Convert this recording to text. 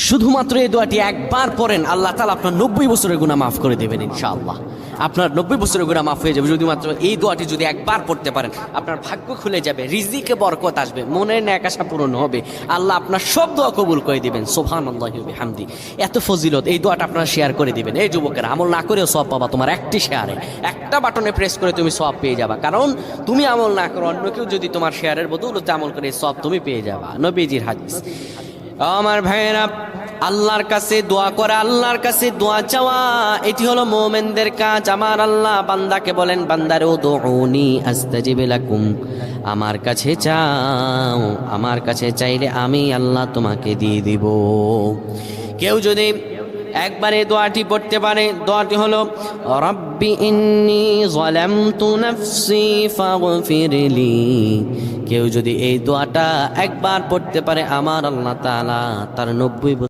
শুধুমাত্র এই দোয়াটি একবার পড়েন, আল্লাহ তাআলা আপনার 90 বছরের গুনাহ মাফ করে দেবেন ইনশাআল্লাহ। আপনার 90 বছরের গুনাহ মাফ হয়ে যাবে শুধুমাত্র এই দোয়াটি যদি একবার পড়তে পারেন। আপনার ভাগ্য খুলে যাবে, রিজিকে বরকত আসবে, মনের ন্যাক আশা পূরণ হবে, আল্লাহ আপনার সব দোয়া কবুল করে দিবেন। সুবহানাল্লাহি ওয়া বিহামদি। এত ফজিলত, এই দোয়াটা আপনারা শেয়ার করে দিবেন। এই যুবকেরা, আমল না করেও সওয়াব পাবা। তোমার একটি শেয়ারে, একটা বাটনে প্রেস করে তুমি সওয়াব পেয়ে যাবা। কারণ তুমি আমল না করো, অন্য কেউ যদি তোমার শেয়ারের বদৌলতে আমল করে, সওয়াব তুমি পেয়ে যাবা। নবীজির হাদিস। আমার ভাইয়েরা, আল্লাহর কাছে দোয়া করা, আল্লাহর কাছে দোয়া চাওয়া, এটি হলো মুমিনদের কাজ। আমার আল্লাহ বান্দাকে বলেন, বান্দারে উদউনি আস্তাজিব লাকুম, আমার কাছে চাও, আমার কাছে চাইলে আমি আল্লাহ তোমাকে দিয়ে দিব। কেউ যদি একবারে দোয়াটি পড়তে পারে, দোয়াটি হলো রব্বি ইন্নী যালামতু নাফসি ফাগফিরলি। কেউ যদি এই দোয়াটা একবার পড়তে পারে, আমার আল্লাহ তাআলা তার 90